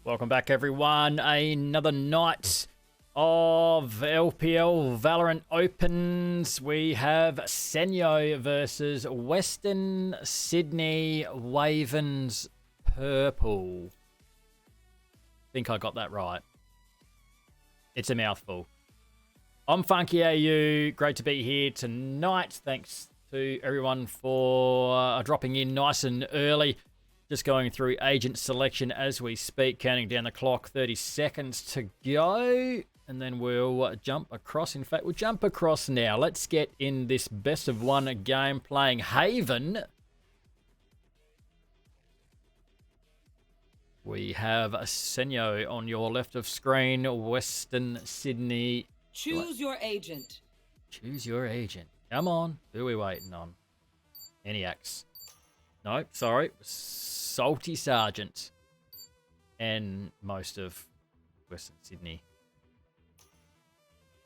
Welcome back, everyone. Another night of LPL Valorant opens. We have Senjo versus Western Sydney Wayverns Purple. I think I got that right. It's a mouthful. I'm Funky AU. Great to be here tonight. Thanks to everyone for dropping in nice and early. Just going through agent selection as we speak, counting down the clock, 30 seconds to go. And then we'll jump across. In fact, we'll jump across now. Let's get in this best of one game playing Haven. We have Senjo on your left of screen, Western Sydney. Choose your agent. Choose your agent. Come on. Who are we waiting on? Eniacs. Nope, sorry. Salty Sergeant. And most of Western Sydney.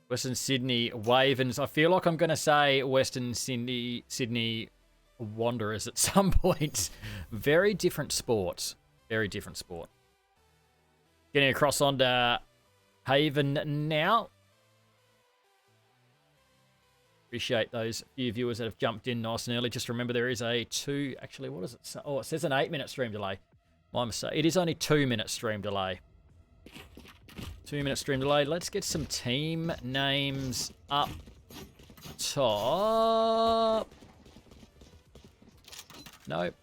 Western Sydney Wayverns. I feel like I'm going to say Western Sydney Wanderers at some point. Very different sports. Very different sport. Getting across onto Haven now. Appreciate those few viewers that have jumped in nice and early. Just remember there is a actually, what is it? Oh, it says an 8-minute stream delay. My mistake. It is only 2-minute stream delay. 2-minute stream delay. Let's get some team names up top. Nope.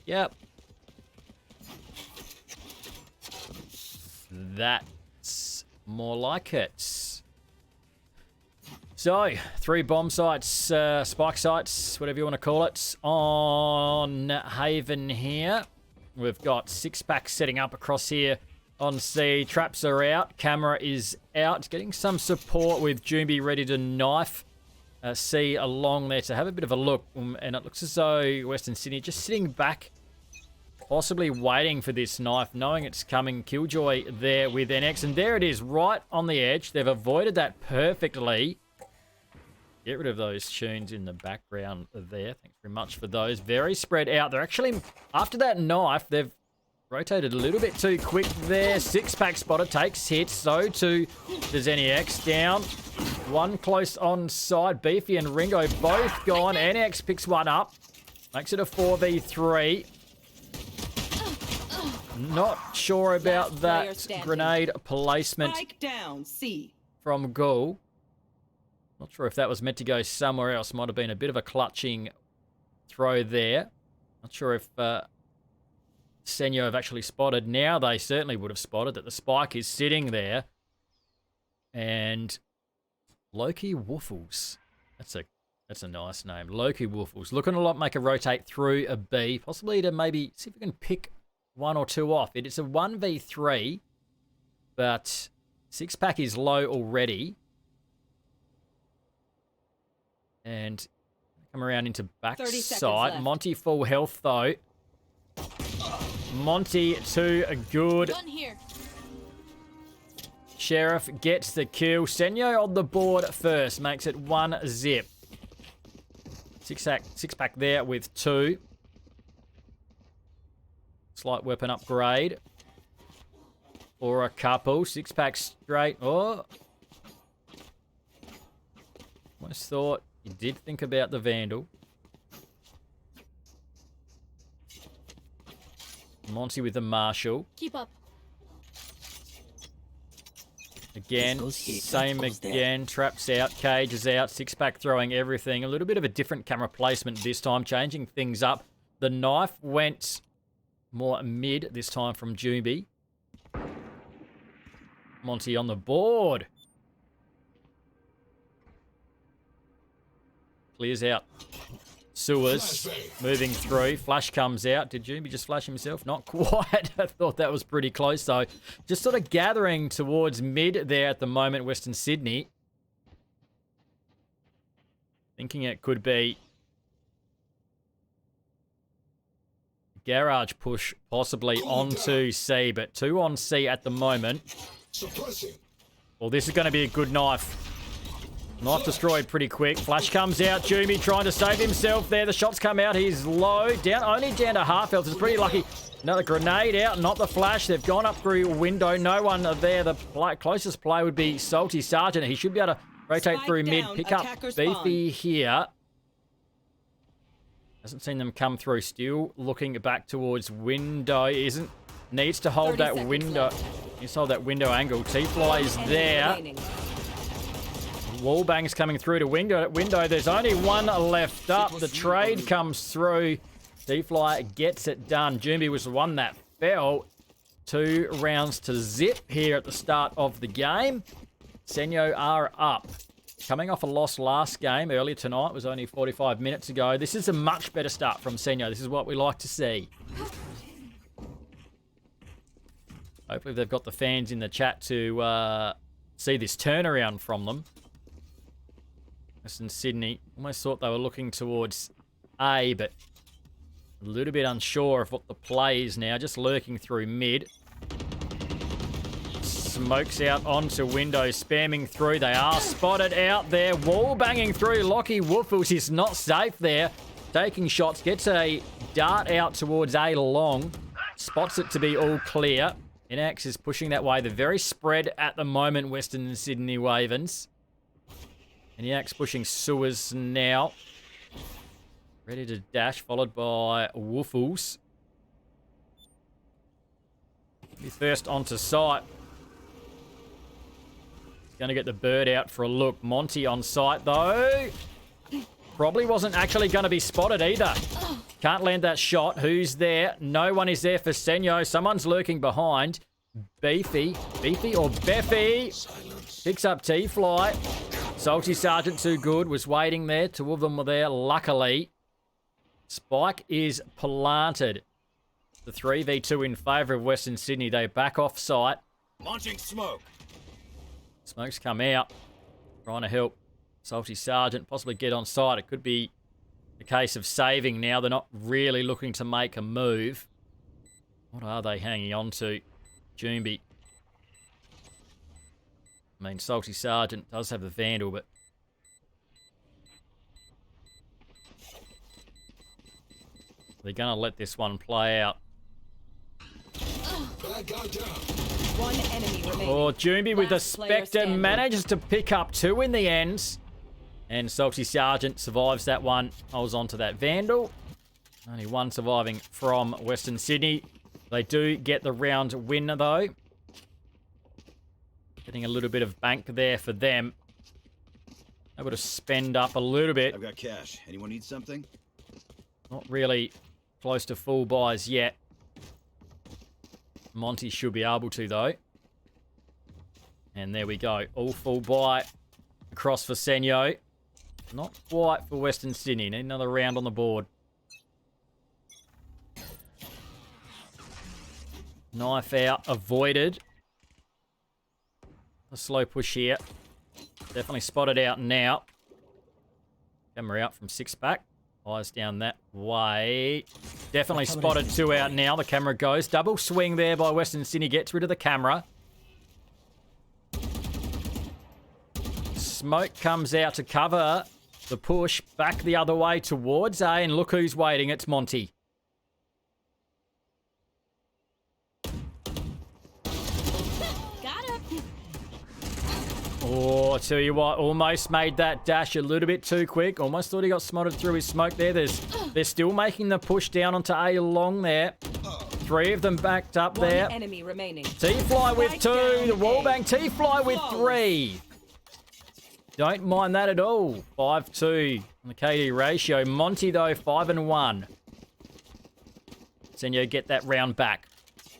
Yep. That's more like it. So, 3 bomb sites, spike sites, whatever you want to call it, on Haven here. We've got 6 packs setting up across here on C. Traps are out. Camera is out. Getting some support with Jumbi ready to knife C along there to have a bit of a look. And it looks as though Western Sydney just sitting back, possibly waiting for this knife, knowing it's coming. Killjoy there with NX. And there it is, right on the edge. They've avoided that perfectly. Get rid of those tunes in the background there. Thanks very much for those. Very spread out. They're actually, after that knife, they've rotated a little bit too quick there. 6-pack spotted, takes hits. So too does NEX. Down. One close on side. Beefy and Ringo both gone. NX picks one up. Makes it a 4v3. Not sure about that grenade placement Down, C. from Ghoul. Not sure if that was meant to go somewhere else. Might have been a bit of a clutching throw there. Not sure if Senjo have actually spotted. Now they certainly would have spotted that the spike is sitting there. And Loki Woofles. That's a nice name. Loki Woofles. Looking to make a rotate through a B. Possibly to maybe see if we can pick 1 or 2 off. It's a 1v3. But 6-pack is low already. And come around into backside. Monty full health though. Monty to a good. Sheriff gets the kill. Senjo on the board first. Makes it 1-0. 6-pack there with 2. Slight weapon upgrade. For a couple. 6-pack straight. Oh. Almost thought you did think about the Vandal. Monty with the Marshall. Keep up. Again, same again. Traps out, Cage is out. 6-pack throwing everything. A little bit of a different camera placement this time, changing things up. The knife went more mid this time from Jumbi. Monty on the board. Clears out sewers, moving through. Flash comes out. Did Jumbi just flash himself? Not quite. I thought that was pretty close, though. Just sort of gathering towards mid there at the moment, Western Sydney. Thinking it could be garage push, possibly onto C, but 2 on C at the moment. Well, this is going to be a good knife. Knife destroyed pretty quick. Flash comes out. Jumi trying to save himself there. The shots come out. He's low. Down, only down to half health. It's pretty lucky. Another grenade out. Not the flash. They've gone up through window. No one there. The closest play would be Salty Sergeant. He should be able to rotate Spike through mid. down, Pick up attacker Beefy spawn. here. Hasn't seen them come through. Still looking back towards window. Needs to hold 30 that seconds window. left. Needs to hold that window angle. T-Fly is Enemy there. remaining. Wallbangs coming through to window. There's only one left up. The trade comes through. T-Fly gets it done. Jumbi was the one that fell. 2 rounds to zip here at the start of the game. Senjo are up. Coming off a loss last game earlier tonight. It was only 45 minutes ago. This is a much better start from Senjo. This is what we like to see. Hopefully they've got the fans in the chat to see this turnaround from them. Western Sydney, almost thought they were looking towards A, but a little bit unsure of what the play is now. Just lurking through mid. Smokes out onto window, spamming through. They are spotted out there. Wall banging through. Lockie Woofles is not safe there. Taking shots, gets a dart out towards A long. Spots it to be all clear. Inax is pushing that way. They're very spread at the moment, Western Sydney Wayverns. And Inax pushing sewers now. Ready to dash, followed by Woofles. Be first onto site. Going to get the bird out for a look. Monty on site, though. Probably wasn't actually going to be spotted either. Can't land that shot. Who's there? No one is there for Senjo. Someone's lurking behind. Beefy or Beffy. Picks up T-Fly. Salty Sergeant too good. Was waiting there. 2 of them were there, luckily. Spike is planted. The 3v2 in favour of Western Sydney. They back off site. Launching smoke. Smoke's come out. Trying to help Salty Sergeant possibly get on site. It could be a case of saving now. They're not really looking to make a move. What are they hanging on to? Jumbi. I mean, Salty Sergeant does have the Vandal, but... they're going to let this one play out. One enemy remaining. Oh, Jumbi with the Last player Spectre standing. manages to pick up 2 in the end. And Salty Sergeant survives that one. Holds on to that Vandal. Only one surviving from Western Sydney. They do get the round win, though. Getting a little bit of bank there for them. Able to spend up a little bit. I've got cash. Anyone need something? Not really close to full buys yet. Monty should be able to, though. And there we go. All full buy across for Senjo. Not quite for Western Sydney. Need another round on the board. Knife out. Avoided. A slow push here. Definitely spotted out now. Camera out from 6-pack. Eyes down that way. Definitely spotted 2 out now. The camera goes. Double swing there by Western Sydney. Gets rid of the camera. Smoke comes out to cover the push back the other way towards A. And look who's waiting. It's Monty. Oh, I tell you what, almost made that dash a little bit too quick. Almost thought he got smotted through his smoke there. They're still making the push down onto A long there. 3 of them backed up there. One enemy remaining. T-Fly with 2. The wallbang T-Fly with 3. Don't mind that at all. 5-2 on the KD ratio. Monty, though, 5-1. Senjo get that round back.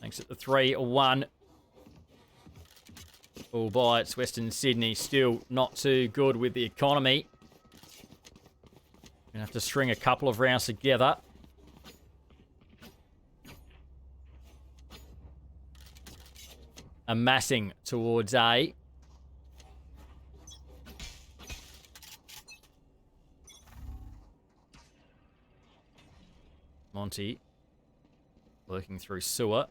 Thanks at the 3-1. Full buy. It's Western Sydney. Still not too good with the economy. Gonna have to string a couple of rounds together. Amassing towards A. Monty working through sewer.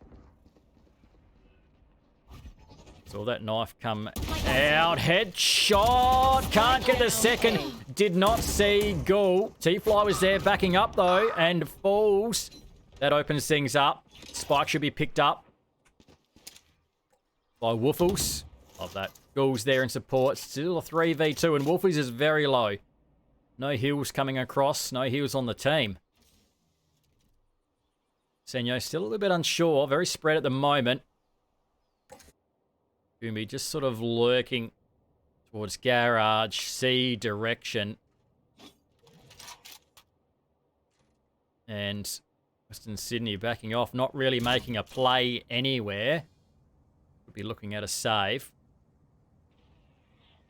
Saw that knife come out. Headshot. Can't get the second. Did not see Ghoul. T-Fly was there backing up, though, and falls. That opens things up. Spike should be picked up by Woofles. Love that. Ghoul's there in support. Still a 3v2, and Woofles is very low. No heals coming across. No heals on the team. Senjo still a little bit unsure. Very spread at the moment. Gumi just sort of lurking towards garage, C direction. And Western Sydney backing off, not really making a play anywhere. Could be looking at a save.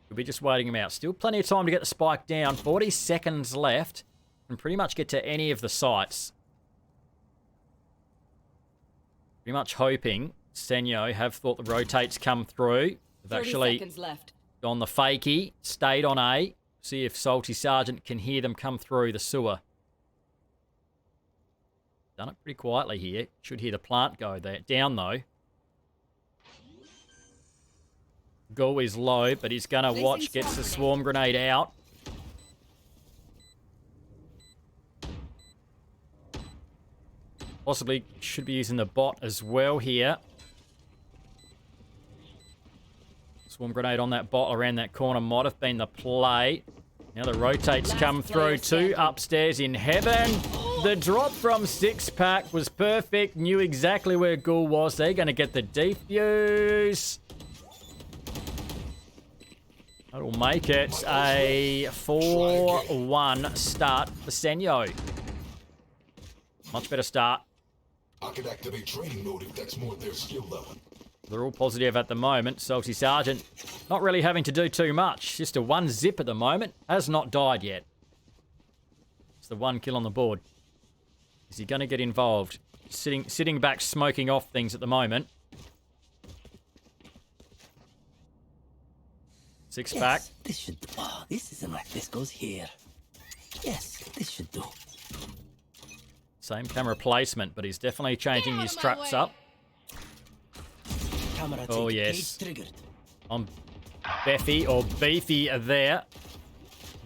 Could be just waiting him out. Still plenty of time to get the spike down. 40 seconds left. And pretty much get to any of the sites. Pretty much hoping Senjo have thought the rotates come through. They've actually gone the fakie, stayed on A. See if Salty Sergeant can hear them come through the sewer. Done it pretty quietly here. Should hear the plant go there. Down though. Go is low, but he's going to watch. Gets the swarm grenade out. Possibly should be using the bot as well here. Swarm grenade on that bot around that corner might have been the play. Now the rotates come through. Two upstairs in heaven. The drop from Six Pack was perfect. Knew exactly where Ghoul was. They're going to get the defuse. That'll make it a 4-1 start for Senjo. Much better start. I could activate training mode if that's more their skill level. They're all positive at the moment. Salty Sergeant not really having to do too much. Just a 1 zip at the moment. Has not died yet. It's the 1 kill on the board. Is he going to get involved? Sitting back, smoking off things at the moment. Six Pack. Yes, this should do. Oh, this isn't like this goes here. Yes, this should do. Same camera placement, but he's definitely changing his traps up. Oh, yes. On Beffy or Beefy there.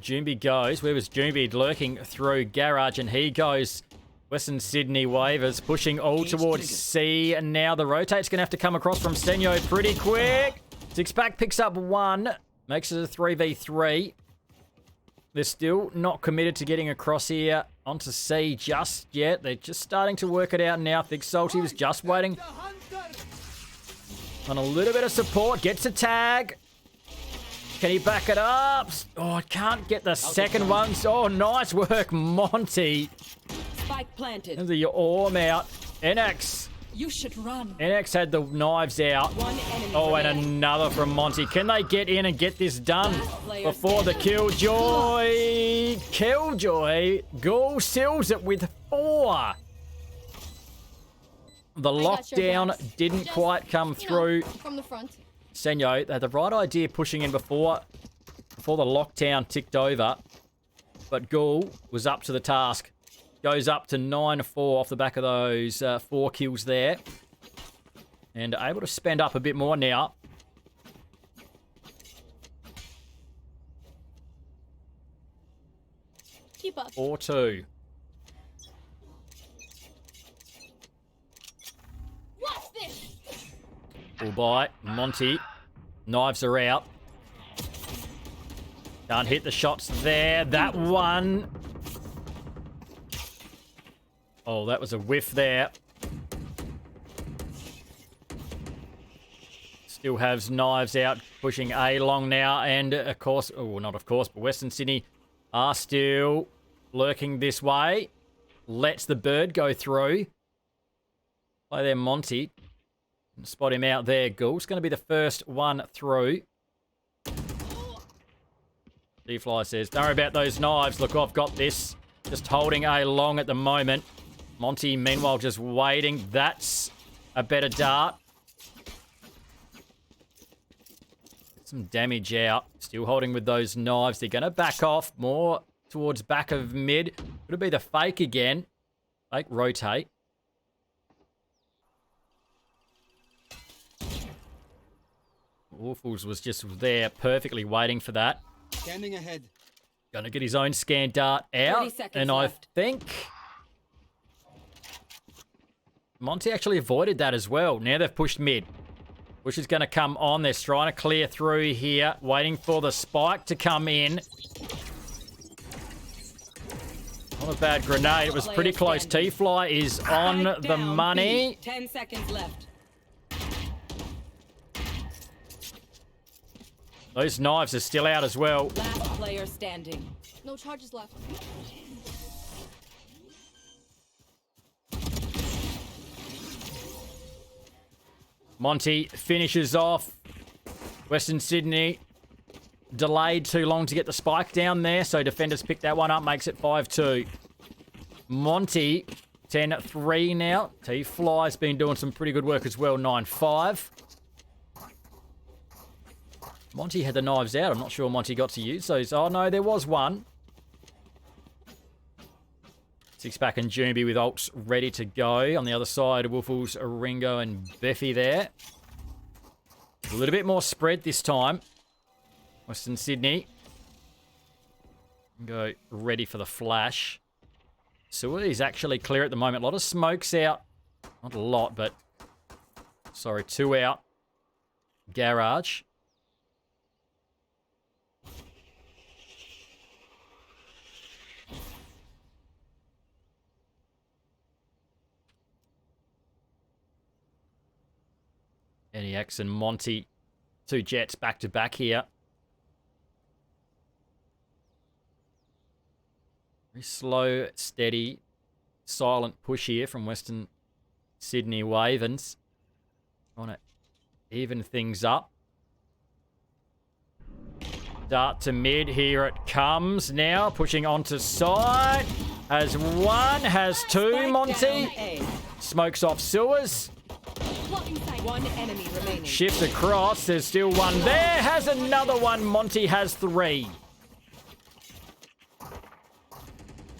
Jumby goes. Where was Jumby? Lurking through garage, and he goes. Western Sydney Wavers pushing all towards C, and now the rotate's going to have to come across from Senjo pretty quick. Six Pack picks up 1. Makes it a 3v3. They're still not committed to getting across here onto C just yet. They're just starting to work it out now. Thick Salty was just waiting on a little bit of support. Gets a tag. Can he back it up? Oh, I can't get the second one. Oh, nice work, Monty. Spike planted. And the arm out. NX. You should run. NX had the knives out. Oh, and another from Monty. Can they get in and get this done before the Killjoy? Killjoy. Ghoul seals it with 4. The lockdown didn't quite come through. From the front. Senjo, they had the right idea pushing in before the lockdown ticked over. But Ghoul was up to the task. Goes up to 9-4 off the back of those 4 kills there. And able to spend up a bit more now. Keep up. 4-2. What's this? Full bite. Monty. Knives are out. Can't hit the shots there. That one. Oh, that was a whiff there. Still has knives out, pushing A long now. And, of course, oh, not of course, but Western Sydney are still lurking this way. Lets the bird go through. Play there, Monty. Spot him out there. Ghoul's going to be the first one through. D-Fly says, don't worry about those knives. Look, I've got this. Just holding A long at the moment. Monty, meanwhile, just waiting. That's a better dart. Some damage out. Still holding with those knives. They're going to back off more towards back of mid. Could it be the fake again? Fake rotate. Waffles was just there perfectly waiting for that. Scanning ahead. Going to get his own scan dart out. 30 seconds And left. I think Monty actually avoided that as well. Now they've pushed mid. Push is going to come on. They're trying to clear through here. Waiting for the spike to come in. Not a bad grenade. It was pretty close. T-Fly is on Spike the down money. B. 10 seconds left. Those knives are still out as well. Last player standing. No charges left. Monty finishes off. Western Sydney delayed too long to get the spike down there, so defenders pick that one up, makes it 5-2. Monty, 10-3 now. T-Fly's been doing some pretty good work as well, 9-5. Monty had the knives out. I'm not sure Monty got to use those. Oh, no, there was one. Six-pack and Jumbi with ults ready to go. On the other side, Woofles, Ringo, and Beffy there. A little bit more spread this time. Western Sydney. Go ready for the flash. Sewer is actually clear at the moment. A lot of smokes out. Not a lot, but... Sorry, 2 out. Garage. NEX and Monty, 2 jets back to back here. Very slow, steady, silent push here from Western Sydney Wayverns. Trying to even things up. Dart to mid, here it comes now, pushing onto side. Has 1, has 2, Spike Monty. down A. Smokes off sewers. One enemy remaining. Shift across. There's still 1 there. Has another one. Monty has 3.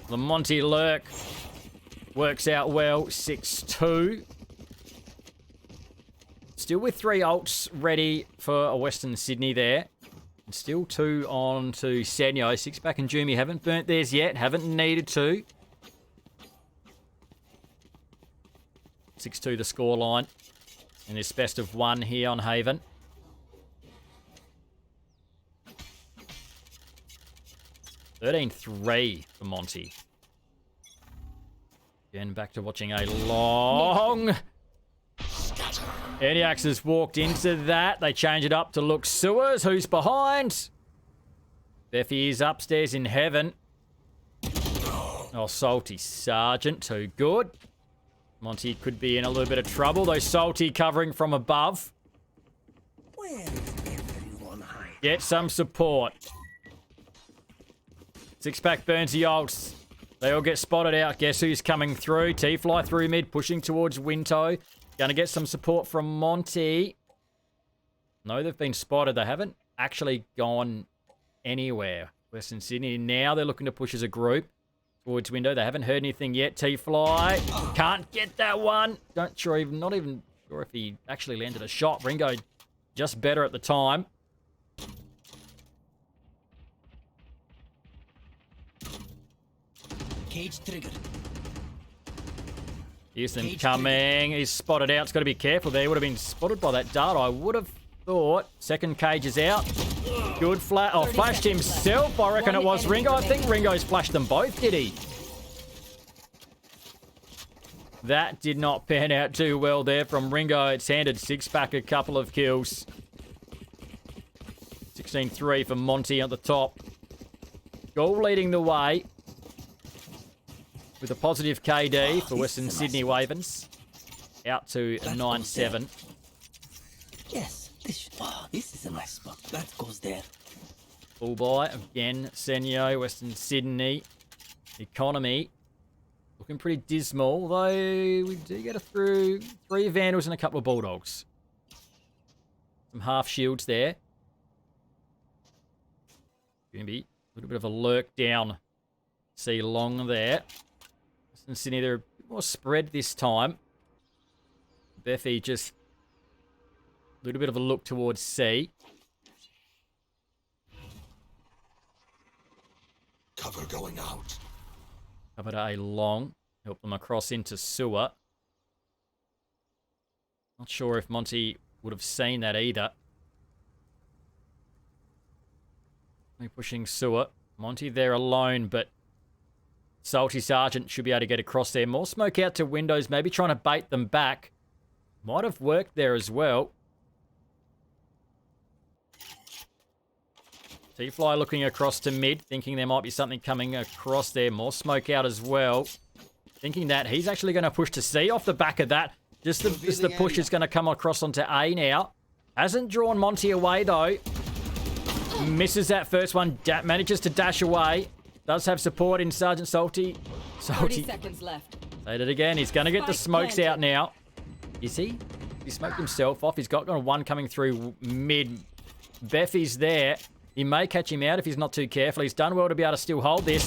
The Monty lurk works out well. 6-2. Still with 3 ults ready for a Western Sydney there. And still 2 on to Senjo. Six-pack and Jumi haven't burnt theirs yet. Haven't needed to. 6-2 the scoreline. In this best of 1 here on Haven. (13-3) for Monty. Again, back to watching a long... Ediax has walked into that. They change it up to look Sewers. Who's behind? Beffy is upstairs in heaven. Oh, Salty Sergeant. Too good. Monty could be in a little bit of trouble. Though Salty covering from above. Where is everyone hiding? Get some support. Six-pack burns the ults. They all get spotted out. Guess who's coming through? T-Fly through mid, pushing towards Winto. Gonna get some support from Monty. No, they've been spotted. They haven't actually gone anywhere. Western Sydney, now they're looking to push as a group towards window. They haven't heard anything yet. T-Fly can't get that one. Not even sure if he actually landed a shot. Ringo just better at the time. Cage triggered. Houston coming. He's spotted out. He's got to be careful there. He would have been spotted by that dart, I would have thought. Second cage is out. Good flash. Oh, flashed himself. I reckon it was Ringo. I think Ringo's flashed them both, did he? That did not pan out too well there from Ringo. It's handed six-pack a couple of kills. 16-3 for Monty at the top. Goal leading the way. With a positive KD for Western Sydney Wayverns. Out to 9-7. Yes, this is a nice spot. That goes there. Full buy again. Senjo, Western Sydney. Economy. Looking pretty dismal, though we do get through 3 Vandals and a couple of Bulldogs. Some half shields there. Going to be a little bit of a lurk down. See long there. Western Sydney, they're a bit more spread this time. Beffy just A little bit of a look towards C. Cover going out. Covered A long. Help them across into sewer. Not sure if Monty would have seen that either. They're pushing sewer. Monty there alone, but Salty Sergeant should be able to get across there. More smoke out to windows, maybe trying to bait them back. Might have worked there as well. T-Fly looking across to mid, thinking there might be something coming across there. More smoke out as well. Thinking that he's actually going to push to C off the back of that. Just the push is going to come across onto A now. Hasn't drawn Monty away though. Misses that first one. Manages to dash away. Does have support in Sergeant Salty. 30 seconds left. Say it again. He's going to get the smokes out now. Is he? He smoked himself off. He's got one coming through mid. Beffy's there. He may catch him out if he's not too careful. He's done well to be able to still hold this.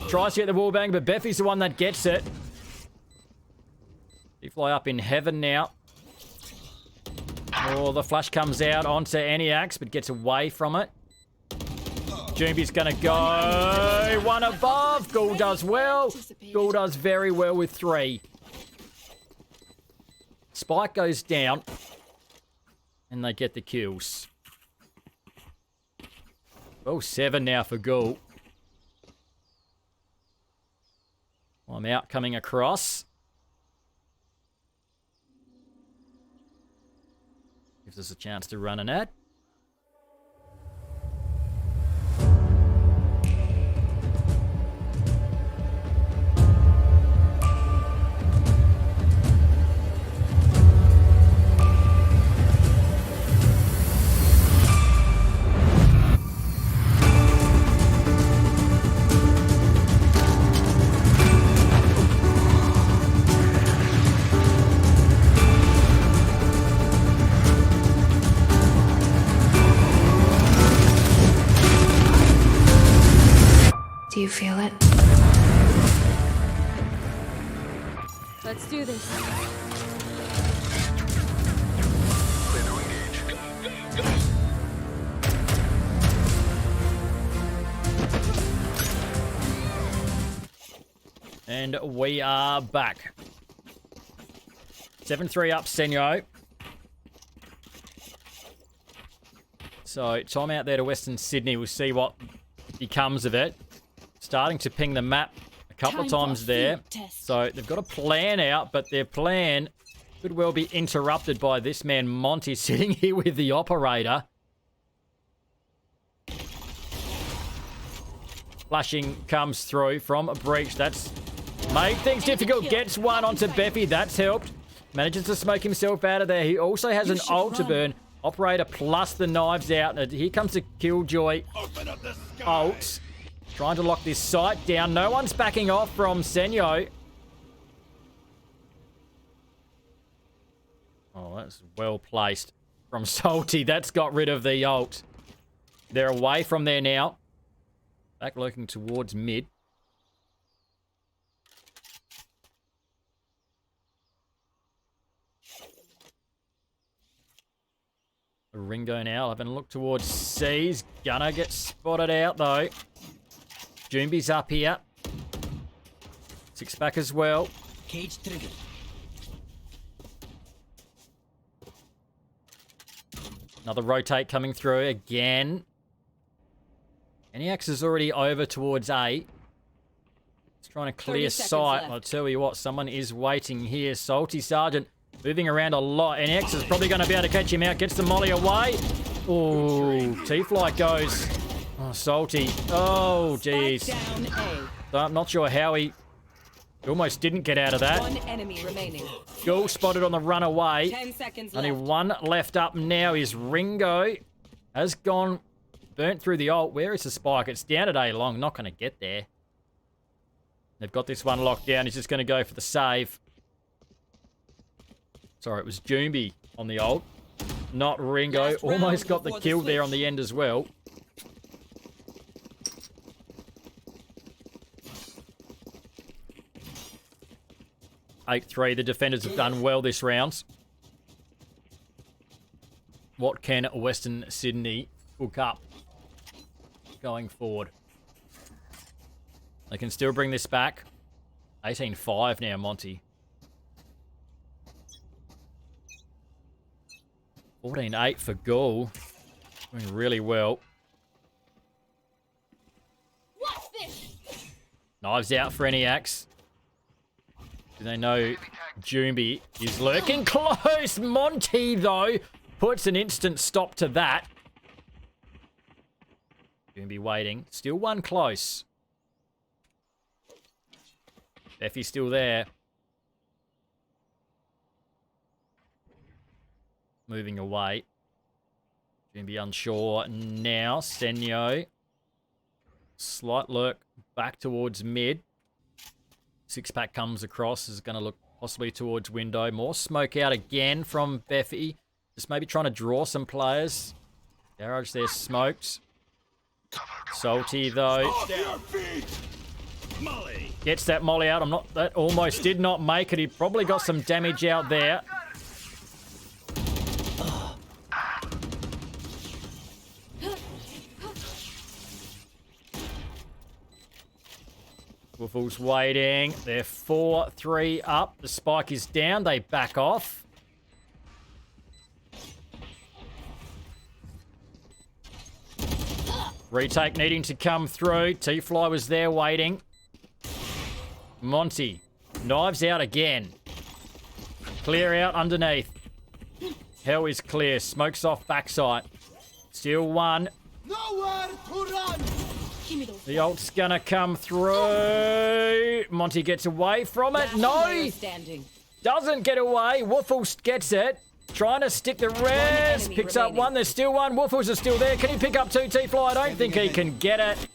Tries to get the wall bang, but Beffy's the one that gets it. He fly up in heaven now. Oh, the flash comes out onto Eniax, but gets away from it. Joombi's going to go. One above. Ghoul does well. Ghoul does very well with 3. Spike goes down. And they get the kills. Oh, 7 now for Ghoul. I'm out coming across. Gives us a chance to run an ad. Do you feel it? Let's do this. And we are back. 7-3 up, Senjo. So, time out there to Western Sydney. We'll see what becomes of it. Starting to ping the map a couple of times there. So, they've got a plan out, but their plan could well be interrupted by this man, Monty, sitting here with the operator. Flashing comes through from a breach. That's made things difficult. Gets one onto Beffy. That's helped. Manages to smoke himself out of there. He also has an ult to burn. Operator plus the knives out. And here comes the Killjoy ult. Trying to lock this site down. No one's backing off from Senjo. Oh, that's well placed from Salty. That's got rid of the ult. They're away from there now. Back lurking towards mid. Ringo now having a look towards C. He's gonna get spotted out though. Joombi's up here. 6 back as well. Cage triggered. Another rotate coming through again. Eniax is already over towards A. He's trying to clear sight. I'll tell you what, someone is waiting here. Salty Sergeant moving around a lot. Eniax is probably going to be able to catch him out. Gets the molly away. Oh, T-Flight goes. Oh, Salty. Oh, jeez. So I'm not sure how he almost didn't get out of that. 1 enemy remaining. Ghoul spotted on the run away. 10 seconds Only left. 1 left up now is Ringo. Has gone, burnt through the ult. Where is the spike? It's down at A long. Not going to get there. They've got this one locked down. He's just going to go for the save. Sorry, it was Joombi on the ult. Not Ringo. Last round Almost got the before the kill there switch. on the end as well. The defenders have done well this round. What can Western Sydney hook up going forward? They can still bring this back. 18-5 now, Monty. 14-8 for Gaul. Doing really well. Knives out for Eniacs. Do they know Jumbi is lurking close? Monty, though, puts an instant stop to that. Jumbi waiting. Still one close. Effie's still there. Moving away. Jumbi unsure now. Senjo. Slight lurk back towards mid. Six-pack comes across. Is going to look possibly towards window. More smoke out again from Beffy. Just maybe trying to draw some players. Garage there smoked. Salty, though. Gets that molly out. That almost did not make it. He probably got some damage out there. Wiffle's waiting. They're 4-3 up. The spike is down. They back off. Retake needing to come through. T-Fly was there waiting. Monty. Knives out again. Clear out underneath. Hell is clear. Smokes off backside. Still one. Nowhere to run. The ult's gonna come through. Monty gets away from it. No! Doesn't get away. Woofles gets it. Trying to stick the res. Picks up one. There's still one. Woofles are still there. Can he pick up two? T-Fly? I don't think he can get it.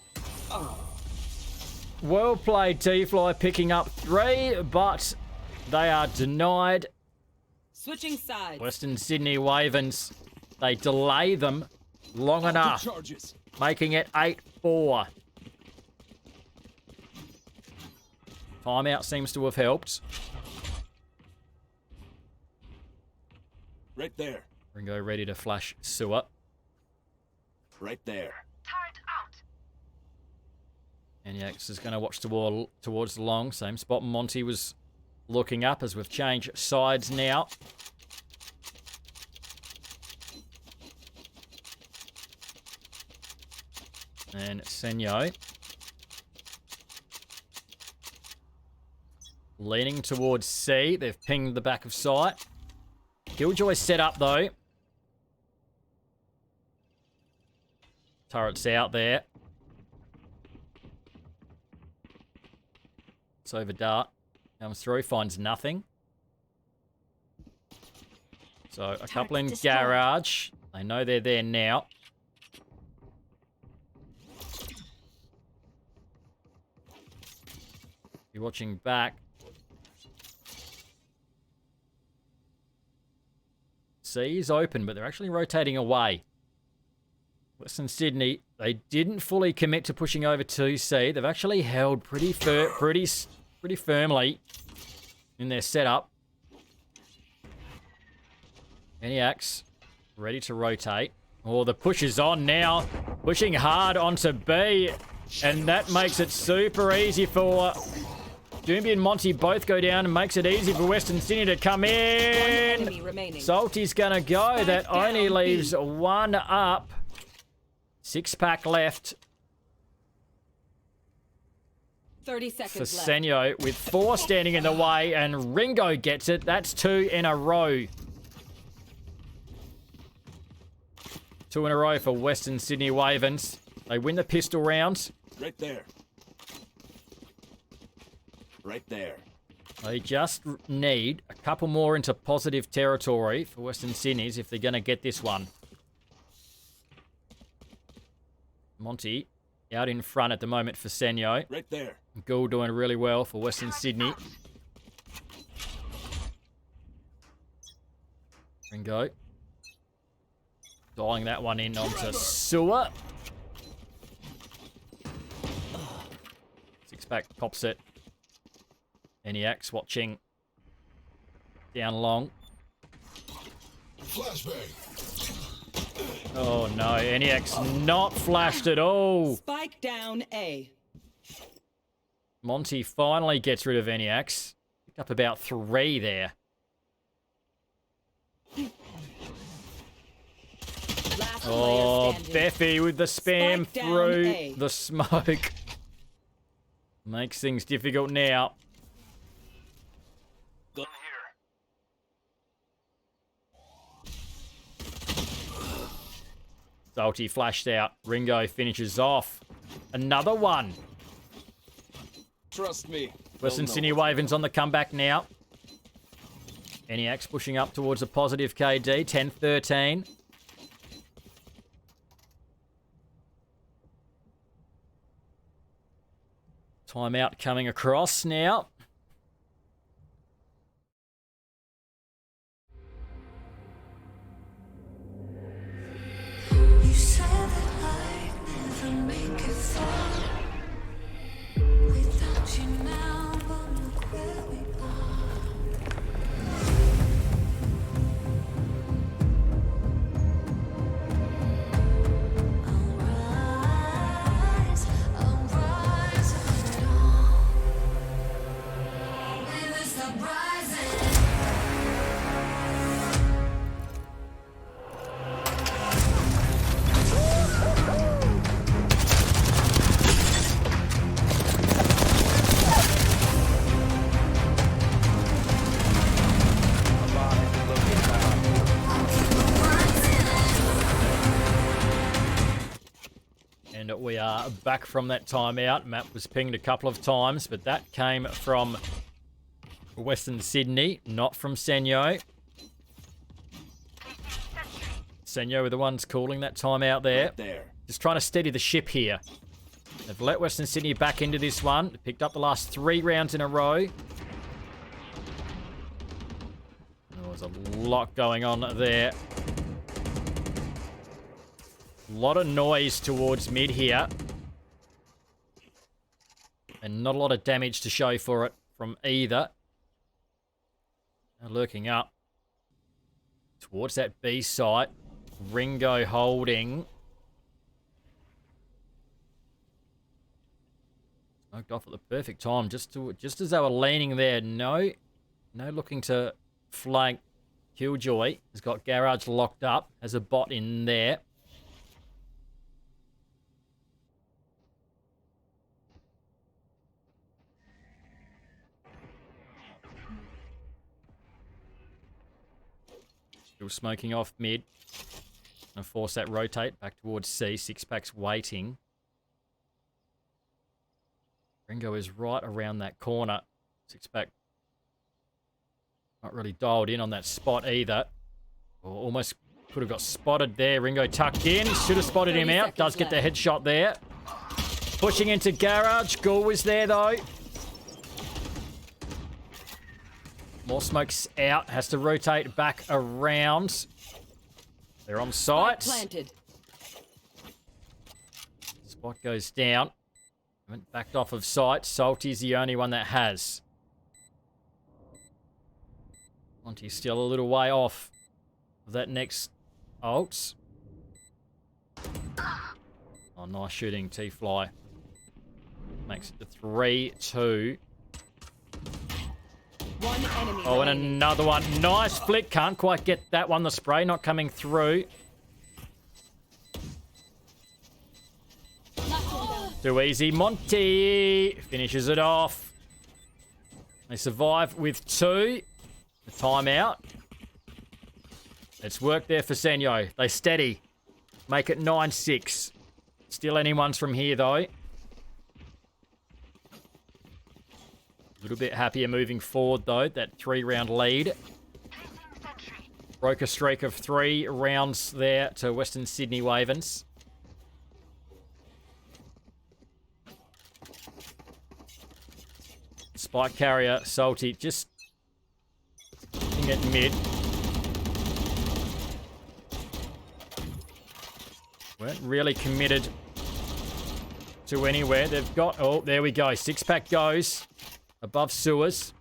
Well played, T-Fly, picking up 3, but they are denied. Switching sides. Western Sydney Wayverns, they delay them long enough, making it 8-4. Timeout seems to have helped. Right there. Ringo ready to flash sewer. Right there. Eniacs is going to watch towards the long. Same spot Monty was looking up as we've changed sides now. And Senjo. Leaning towards C. They've pinged the back of sight. Killjoy set up though. Turret's out there. It's over dart. Comes through, finds nothing. So a couple in garage. They know they're there now. You're watching back. C is open, but they're actually rotating away. Western Sydney, they didn't fully commit to pushing over to C. They've actually held pretty firmly in their setup. Eniacs ready to rotate. Oh, the push is on now. Pushing hard onto B. And that makes it super easy for Doomby and Monty both go down and makes it easy for Western Sydney to come in. Salty's going to go. That only leaves one up. 6-pack left. 30 seconds for left. Senjo with 4 standing in the way, and Ringo gets it. That's 2 in a row. 2 in a row for Western Sydney Wayverns. They win the pistol round. Right there. Right there. They just need a couple more into positive territory for Western Sydney's if they're going to get this one. Monty out in front at the moment for Senjo. Right there. Gould doing really well for Western Sydney. Ringo. Dialing that one in onto sewer. 6-pack cops it. Eniacs watching down long. Flashbang. Oh no, NEX not flashed at all. Spike down A. Monty finally gets rid of NEX. Picked up about 3 there. Last Oh, player standing. Beffy with the spam Spike down through A. the smoke. Makes things difficult now. Salty flashed out. Ringo finishes off. Another one. Trust me. Western they'll know Sydney what's Wayverns on the comeback now. NEX pushing up towards a positive KD. 10-13. Timeout coming across now. You said that I'd never make it far without you now, but look where we I'll rise above it all. With this uprising. And we are back from that timeout. Map was pinged a couple of times, but that came from Western Sydney, not from Senjo. Senjo were the ones calling that timeout there. Right there. Just trying to steady the ship here. They've let Western Sydney back into this one. Picked up the last 3 rounds in a row. There was a lot going on there. A lot of noise towards mid here. And not a lot of damage to show for it from either. Now lurking up towards that B site. Ringo holding. Smoked off at the perfect time, just as they were leaning there. No looking to flank. Killjoy has got Garage locked up. Has a bot in there. Still smoking off mid. Gonna force that rotate back towards C. 6-pack's waiting. Ringo is right around that corner. 6-pack not really dialed in on that spot either. Or almost could have got spotted there. Ringo tucked in. Should have spotted him out. Does get the headshot there. Pushing into Garage. Ghoul was there though. More smoke's out. Has to rotate back around. They're on site. Planted. Spot goes down. Haven't backed off of sight. Salty's the only one that has. Monty's still a little way off of that next ult. Oh, nice shooting, T-Fly. Makes it to 3-2. One enemy. Oh, and remaining. another one. Nice flick. Can't quite get that one. The spray not coming through. Too easy. Monty finishes it off. They survive with 2. The timeout. It's worked there for Senjo. They steady. Make it 9-6. Still anyone's from here, though. A little bit happier moving forward, though. That 3-round lead. Broke a streak of 3 rounds there to Western Sydney Wayverns. Spike carrier, Salty, just looking at mid. Weren't really committed to anywhere. They've got... Oh, there we go. 6-pack goes above sewers.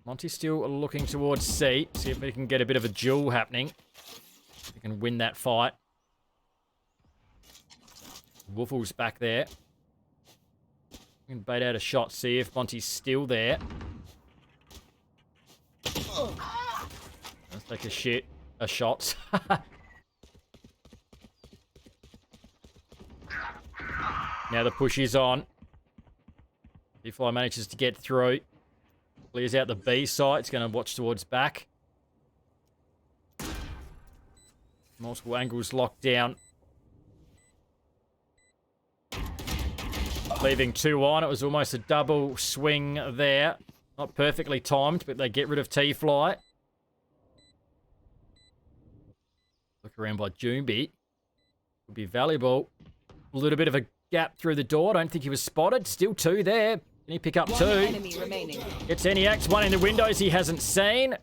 Monty's still looking towards C. See if we can get a bit of a duel happening. You can win that fight. Woofle's back there. We can bait out a shot, see if Monty's still there. Let's take a shot. Now the push is on. T-Fly manages to get through. Clears out the B site. It's going to watch towards back. Multiple angles locked down. Leaving 2 on. It was almost a double swing there. Not perfectly timed, but they get rid of T-Fly. Look around by Jumbi. Would be valuable. A little bit of a gap through the door. I don't think he was spotted. Still 2 there. Can he pick up 2? One enemy remaining. Gets NEX. 1 in the windows he hasn't seen.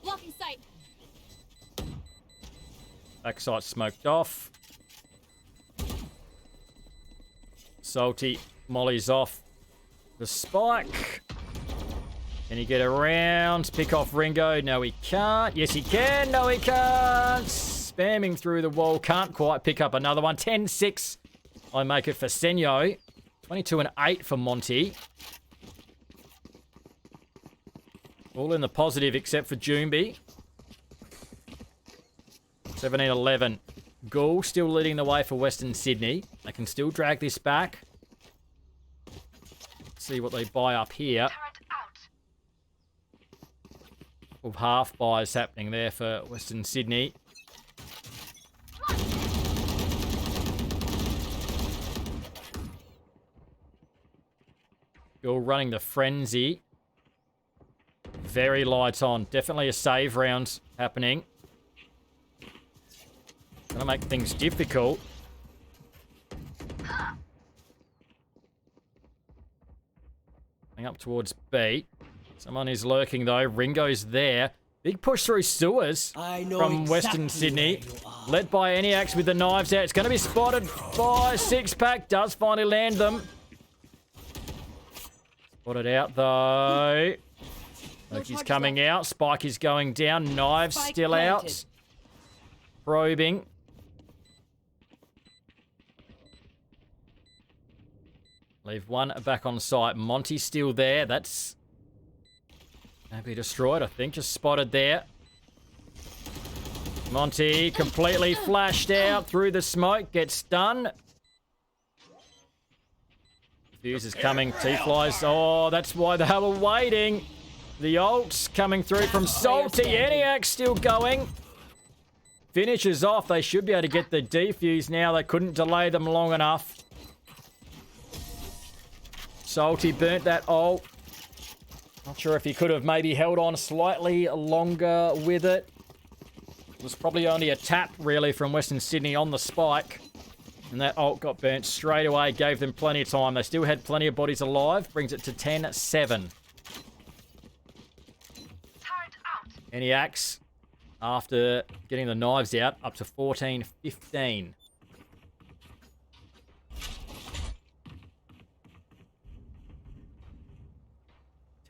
Blocking sight. Backside smoked off. Salty mollies off the spike. Can he get around? Pick off Ringo. No, he can't. Yes, he can. No, he can't. Spamming through the wall. Can't quite pick up another one. 10-6. I make it for Senjo. 22 and 8 for Monty. All in the positive except for Jumbi. 17-11. Ghoul still leading the way for Western Sydney. They can still drag this back. Let's see what they buy up here. Of half buys happening there for Western Sydney. Ghoul running the frenzy. Very light on. Definitely a save round happening. Gonna make things difficult. Going up towards B. Someone is lurking though. Ringo's there. Big push through sewers from Western Sydney. Led by NEX with the knives out. It's going to be spotted by Six-Pack. Does finally land them. Spotted out though. Loki's coming out. Spike is going down. Knives Spike still planted. out. Probing. Leave 1 back on site. Monty's still there. That's gonna be destroyed, I think. Just spotted there. Monty completely flashed out through the smoke. Gets done. Fuse is coming. T-Flies. Oh, that's why they were waiting. The ults coming through from Salty. ENIAC still going. Finishes off. They should be able to get the defuse now. They couldn't delay them long enough. Salty burnt that ult. Not sure if he could have maybe held on slightly longer with it. It was probably only a tap, really, from Western Sydney on the spike. And that ult got burnt straight away. Gave them plenty of time. They still had plenty of bodies alive. Brings it to 10-7. ENIAC, after getting the knives out, up to 14-15.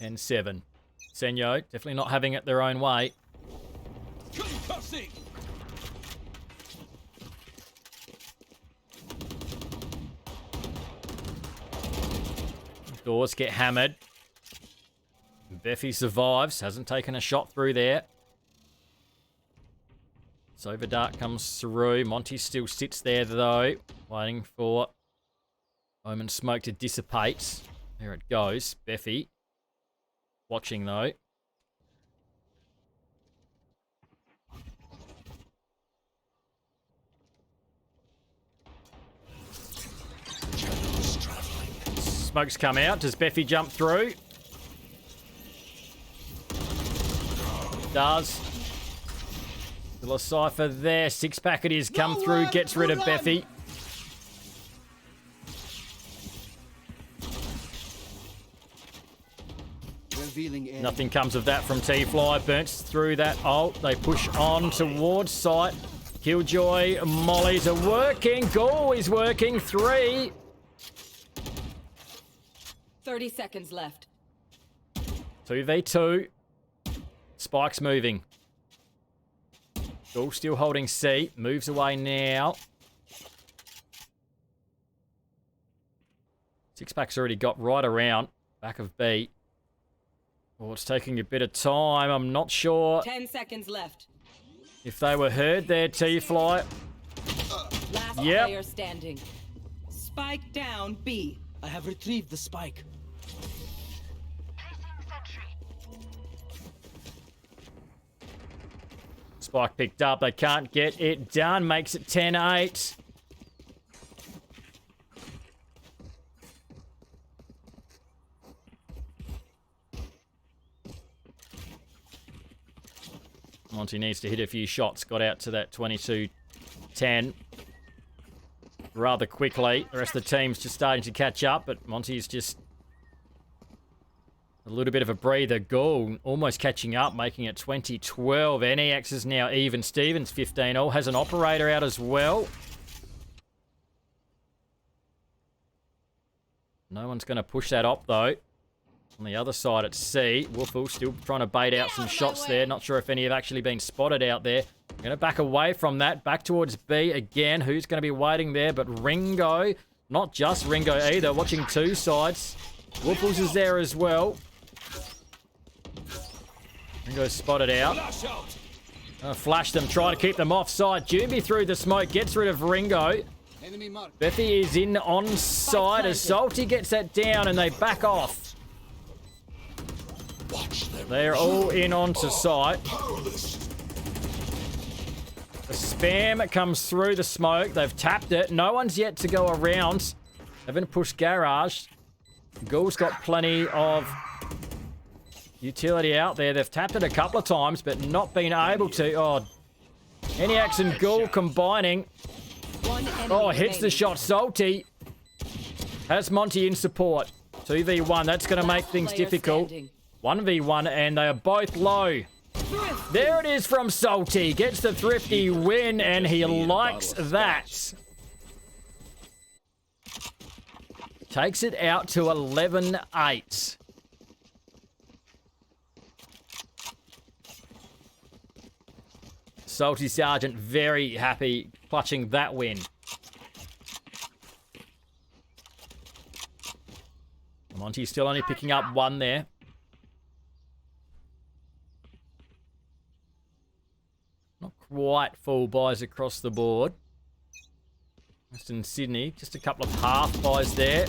Senjo, definitely not having it their own way. Doors get hammered. Beffy survives, hasn't taken a shot through there. Soverdark comes through. Monty still sits there though, waiting for Omen smoke to dissipate. There it goes. Beffy watching though. Smoke's come out. Does Beffy jump through? Does. Still a Cypher there. Six-Pack it is. Come through. Gets rid of Beffy. Nothing comes of that from T-Fly. Burns through that ult. They push on towards site. Killjoy mollies are working. Ghoul is working. 3. 30 seconds left. 2v2. Spike's moving. Ghoul still holding C. Moves away now. Six-pack's already got right around. Back of B. Oh, it's taking a bit of time. I'm not sure 10 seconds left. if they were heard there, T-Fly. Last player standing. Spike down B. I have retrieved the spike. Spike picked up. They can't get it done. Makes it 10-8. Monty needs to hit a few shots. Got out to that 22-10 rather quickly. The rest of the team's just starting to catch up, but Monty's just a little bit of a breather. Goal almost catching up, making it 20-12. NEX is now even. Stevens 15-all. Has an operator out as well. No one's going to push that op, though. On the other side at C, Woofle still trying to bait out some shots there. Not sure if any have actually been spotted out there. Going to back away from that. Back towards B again. Who's going to be waiting there? But Ringo. Not just Ringo either. Watching two sides. Woofles is there as well. Ringo's spotted out. Flash them. Try to keep them offside. Juby through the smoke. Gets rid of Ringo. Beffy is in onside as Salty gets that down and they back off. They're all in onto site. The spam comes through the smoke. They've tapped it. No one's yet to go around. They haven't pushed garage. Ghoul's got plenty of utility out there. They've tapped it a couple of times, but not been able to. Oh, Eniax and Ghoul combining. Oh, hits the shot. Salty has Monty in support. 2v1. That's going to make things difficult. 1v1, and they are both low. There it is from Salty. Gets the thrifty win, and he likes that. Takes it out to 11-8. Salty Sergeant very happy clutching that win. Monty's still only picking up one there. Not quite full buys across the board. Western Sydney, just a couple of half buys there.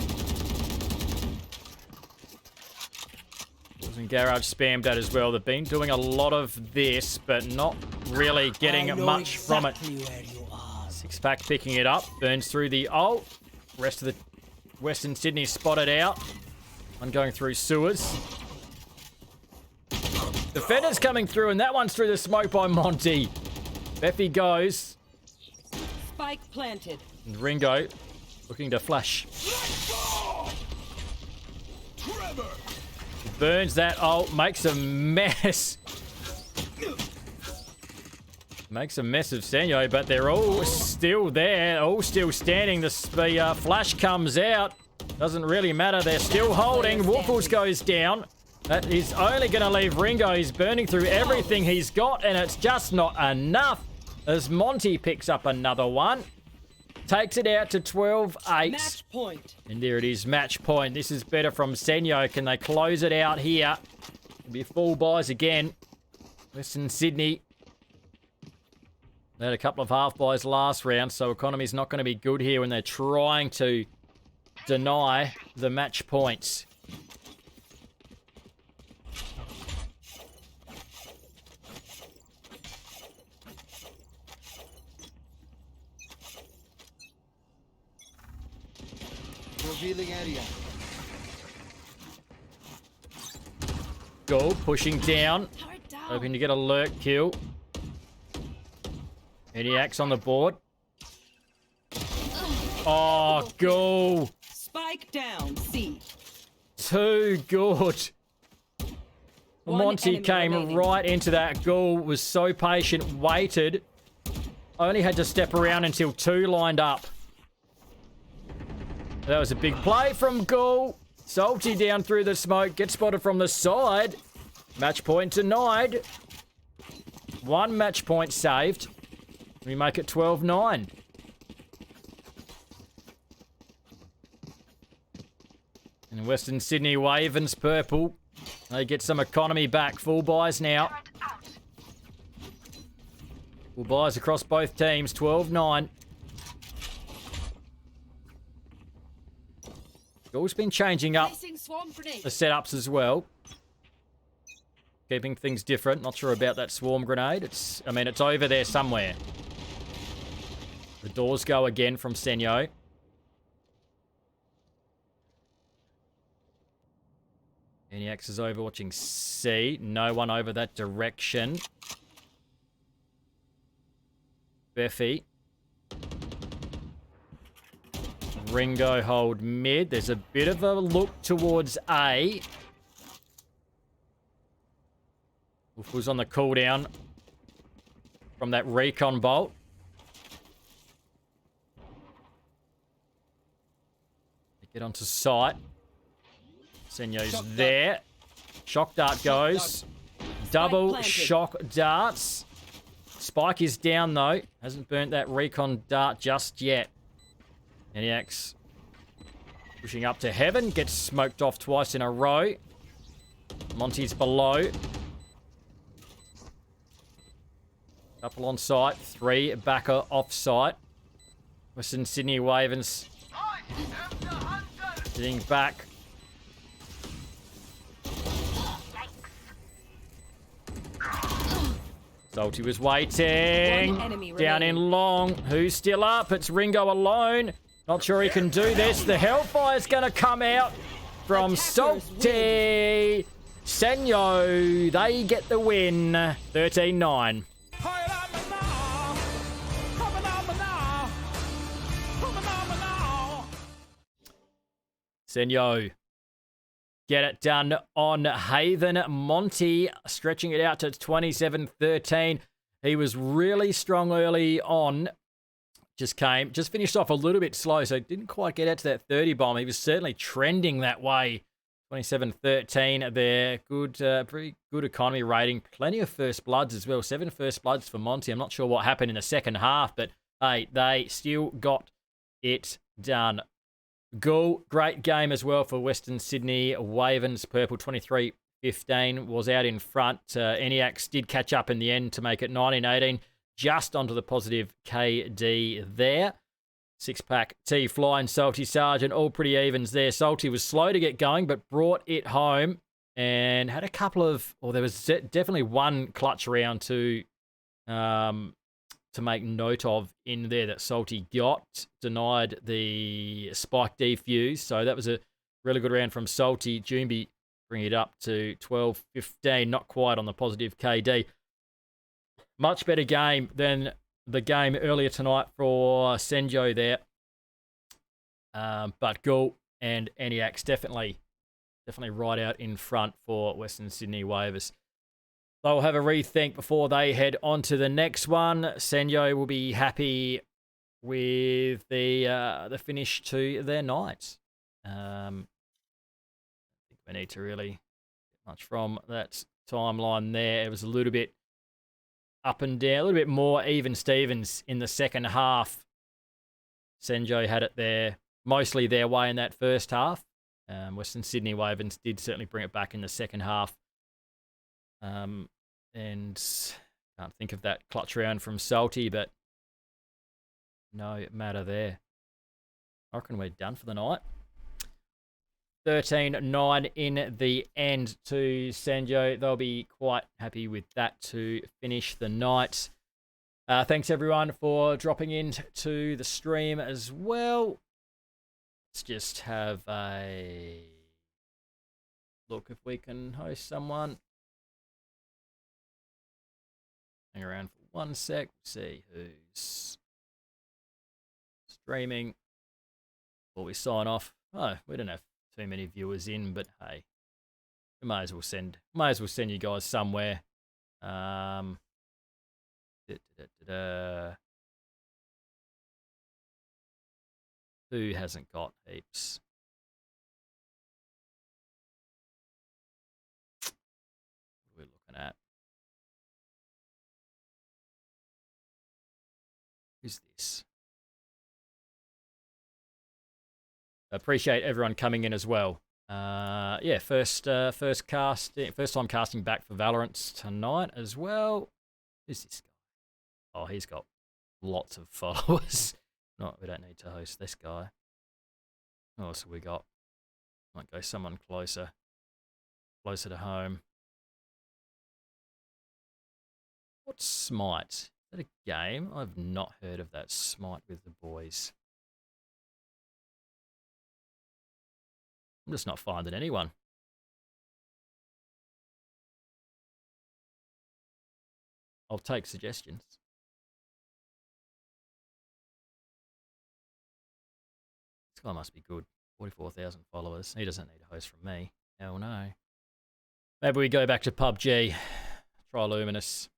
And Garage spammed that as well. They've been doing a lot of this, but not really getting much from it. Six-pack picking it up. Burns through the ult. Rest of the Western Sydney spotted out. One going through sewers. Defender's coming through, and that one's through the smoke by Monty. Beffy goes. Spike planted. And Ringo looking to flash. Burns that ult, makes a mess. Makes a mess of Senjo, but they're all still there, all still standing. The flash comes out. Doesn't really matter, they're still holding. Woofles goes down. That is only going to leave Ringo. He's burning through everything he's got, and it's just not enough. As Monty picks up another one. Takes it out to 12-8. Match point. And there it is, match point. This is better from Senjo. Can they close it out here? It'll be full buys again. Western Sydney. They had a couple of half buys last round, so economy's not going to be good here when they're trying to deny the match points. Revealing area. Goal pushing down. Hoping to get a lurk kill. Eniax on the board. Oh, goal. Spike down, C. Too good. Monty came right into that goal. Was so patient. Waited. Only had to step around until two lined up. That was a big play from Ghoul. Salty down through the smoke. Gets spotted from the side. Match point denied. 1 match point saved. We make it 12-9. And Western Sydney Wayverns purple. They get some economy back. Full buys now. Full buys across both teams. 12-9. Always been changing up the setups as well. Keeping things different. Not sure about that swarm grenade. It's over there somewhere. The doors go again from Senjo. NEX is over watching C. No one over that direction. Beffy. Ringo hold mid. There's a bit of a look towards A. Wolf was on the cooldown from that recon bolt. Get onto site. Senjo's there. Shock dart goes. Double shock darts. Spike is down though. Hasn't burnt that recon dart just yet. NEX pushing up to heaven. Gets smoked off twice in a row. Monty's below. Couple on site. 3 backer off site. Western Sydney Wayverns sitting back. Salty was waiting. Down in long. Who's still up? It's Ringo alone. Not sure he can do this. The Hellfire's going to come out from Salty. Senjo, they get the win. 13-9. Senjo get it done on Haven. Monty stretching it out to 27-13. He was really strong early on. Just finished off a little bit slow, so didn't quite get out to that 30 bomb. He was certainly trending that way. 27-13 there. Good, pretty good economy rating. Plenty of first bloods as well. 7 first bloods for Monty. I'm not sure what happened in the second half, but hey, they still got it done. Goal, great game as well for Western Sydney Wayverns. Purple 23-15 was out in front. NEX did catch up in the end to make it 19-18. Just onto the positive KD there. 6-pack T Fly and Salty Sergeant, all pretty evens there. Salty was slow to get going, but brought it home and had a couple of, there was definitely one clutch round to make note of in there that Salty got. Denied the spike defuse, so that was a really good round from Salty. Jumbi bring it up to 12-15, not quite on the positive KD. Much better game than the game earlier tonight for Senjo there. But Gul and NEX definitely right out in front for Western Sydney Wayverns. They'll have a rethink before they head on to the next one. Senjo will be happy with the finish to their night. I think we need to really get much from that timeline there. It was a little bit up and down, a little bit more even Stevens in the second half. Senjo had it there, mostly their way in that first half. Western Sydney Wayverns did certainly bring it back in the second half. And can't think of that clutch round from Salty, but no matter there. I reckon we're done for the night. 13-9 in the end to Senjo. They'll be quite happy with that to finish the night. Thanks everyone for dropping into the stream as well. Let's just have a look if we can host someone. Hang around for 1 sec. See who's streaming before we sign off. Oh, we don't have too many viewers in, but hey, we might as well send you guys somewhere. Who hasn't got heaps? looking at? Who's this? Appreciate everyone coming in as well. Yeah, first time casting back for Valorant tonight as well. Who's this guy? Oh, he's got lots of followers. No, we don't need to host this guy. Oh, so we got, might go someone closer to home. What's Smite? Is that a game? I've not heard of that. Smite with the boys. I'm just not finding anyone. I'll take suggestions. This guy must be good. 44,000 followers. He doesn't need a host from me. Hell no. Maybe we go back to PUBG. Try Luminous.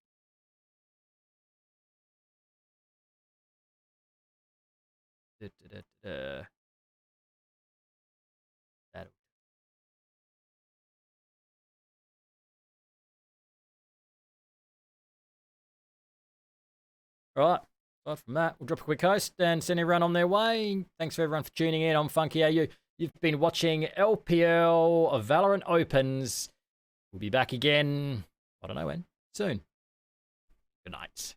Right. Aside from that, we'll drop a quick host and send everyone on their way. Thanks for everyone for tuning in. I'm Funky AU. You've been watching LPL Valorant Opens. We'll be back again, I don't know when, soon. Good night.